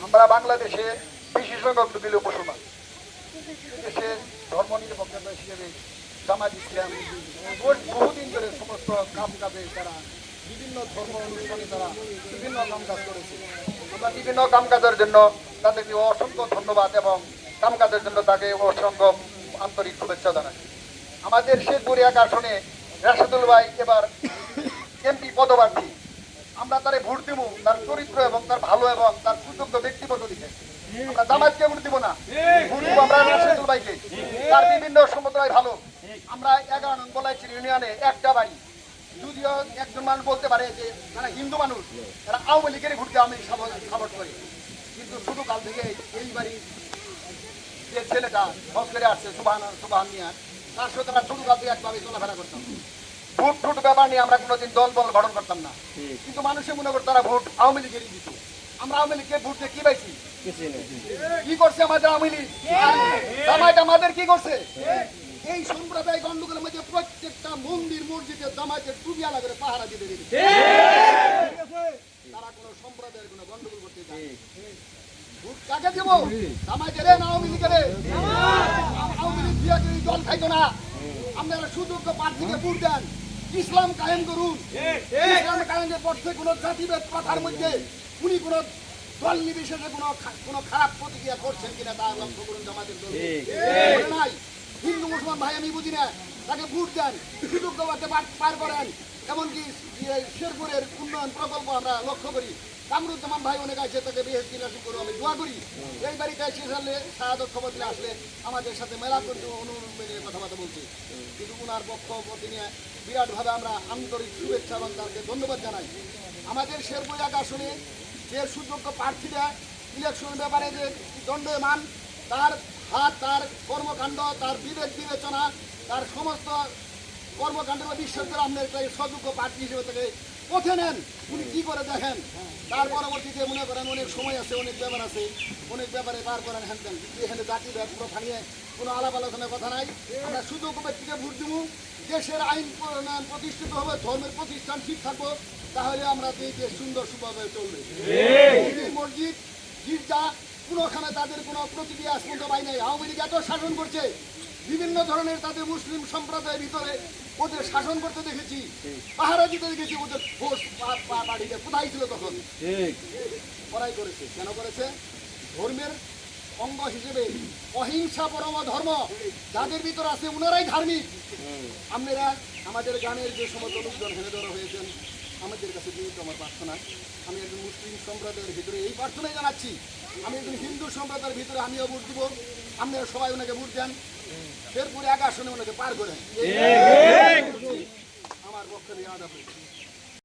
আমরা বাংলাদেশে বেশি সংখ্যক দিলে মুসলমান, দেশে ধর্ম নিরপেক্ষতা হিসেবে জামাত ইসলাম বহুদিন ধরে সমস্ত কাম কাজে তারা বিভিন্ন ধর্ম অনুষ্ঠানে তারা বিভিন্ন কাম কাজ করেছে। আমরা বিভিন্ন কাম কাজের জন্য তাদেরকে অসংখ্য ধন্যবাদ এবং কাম কাজের জন্য তাকে অসংখ্য আন্তরিক শুভেচ্ছা জানাই। আমাদের শেরপুর এক আসনে রাশেদুল ভাই এবার এমপি পদপ্রার্থী। আমরা তারে ভোট দিব তার চরিত্র এবং তার ভালো এবং তার সুযোগ্য ব্যক্তিগত দিকে। আমরা জামাতকে ভোট দিব না, ভোট দিব আমরা রাশেদুল ভাইকে। তার বিভিন্ন সম্প্রদায় ভালো। আমরা 11 নং বলাইচির ইউনিয়নে একটা বাড়ি, যদিও একজন মানুষ বলতে পারে যে তারা হিন্দু মানুষ, তারা আওয়ামী লীগের ভোটকে আমি সাপোর্ট করি, কিন্তু ছোটো কাল থেকে এই বাড়ি যে ছেলেটা হজ করে আসছে সুবহান মিয়া, তার সাথে তারা ছোটো কাল থেকে একভাবে চলাফেরা করতাম। ভোট ঠোট ব্যাপার নিয়ে আমরা কোনোদিন দল বল গঠন করতাম না, কিন্তু মানুষের মনে করতো তারা ভোট আওয়ামী লীগেরই দিত। আমরা আওয়ামী লীগকে ভোট দিয়ে কি পাইছি? কি করছে আমাদের আওয়ামী লীগ? জামায়াত আমাদের কি করছে? এই সম্প্রদায় গন্ডগোলের মধ্যে প্রত্যেকটা মন্দির মসজিদে জামায়াতের টুপি আলা করে পাহারা দিতে দিবে। তারা কোনো সম্প্রদায়ের কোনো গন্ডগোল করতে চায়। ভোট কাকে দেব? জামায়াতের না আওয়ামী লীগের? আওয়ামী লীগ দিয়ে দল খাইতো না। আপনারা সুযোগ্য প্রার্থীকে ভোট দেন, ইসলাম কায়েম করুন। ইসলাম কায়েমের পক্ষে কোনো জাতিভেদ প্রথার মধ্যে উনি কোনো দল নির্বিশেষে কোনো খারাপ প্রতিক্রিয়া করছেন কিনা তা লক্ষ্য করুন। জামাতের দল নাই। হিন্দু মুসলমান ভাই আমি বুঝি না, তাকে ভোট দেন, সুযোগ্য পার করেন। এমনকি শেরপুরের উন্নয়ন প্রকল্প আমরা লক্ষ্য করি। কামরুজ্জামান ভাই অনেক আছে, তাকে বেহেশতি নসিব করবো, আমি দোয়া করি। এই বাড়িতে শেষ হলে শাহাদত খবর দিলে আসলে আমাদের সাথে মেলা করতে অনুমতি কথাবার্তা বলছি, কিন্তু ওনার বক্তব্য নিয়ে বিরাটভাবে আমরা আন্তরিক শুভেচ্ছা এবং তাকে ধন্যবাদ জানাই। আমাদের শেরপুর আসনে যে সুযোগ্য প্রার্থীরা ইলেকশনের ব্যাপারে যে দণ্ডমান, তার হাত, তার কর্মকাণ্ড, তার বিবেক বিবেচনা, তার সমস্ত কর্মকাণ্ডের বিশ্বাস করে আপনার একটা সুযোগ্য প্রার্থী হিসেবে তাকে পথে নেন। উনি কী করে দেখেন, তার পরবর্তীতে মনে করেন অনেক সময় আছে, অনেক ব্যাপার আছে, অনেক ব্যাপারে পার করেন হ্যান দেন, কিন্তু এখানে জাতি প্রথা নিয়ে কোনো আলাপ আলোচনার কথা নাই। আমরা সুযোগ্য ব্যক্তিকে ভোট দেবো, দেশের আইন প্রণয়ন প্রতিষ্ঠিত হবে, ধর্মের প্রতিষ্ঠান ঠিক থাকবো, তাহলে আমরা এই দেশ সুন্দর সুভাবে চলবে। মসজিদ গির্জা কোনোখানে তাদের কোনো প্রতিক্রিয়া আজ পর্যন্ত পাই নাই। আওয়ামী লীগ এত শাসন করছে, বিভিন্ন ধরনের তাদের মুসলিম সম্প্রদায়ের ভিতরে ওদের শাসন করতে দেখেছি, পাহারা দিতে দেখেছি, ওদের ফোর্স বাড়িতে কোথায় ছিল তখন? পড়াই করেছে। কেন করেছে? ধর্মের অঙ্গ হিসেবে অহিংসা পরম ধর্ম যাদের ভিতর আছে ওনারাই ধার্মিক। আপনারা আমাদের গানের যে সমস্ত লোকজন হেনে ধরা হয়েছেন, আমাদের কাছে যেহেতু আমার প্রার্থনা, আমি একজন মুসলিম সম্প্রদায়ের ভিতরে এই প্রার্থনাই জানাচ্ছি, আমি একজন হিন্দু সম্প্রদায়ের ভিতরে আমিও ভোট দিব। আপনারা সবাই ওনাকে ভোট দেন, শেরপুরে 1 আসনে ওনাকে পার করেন।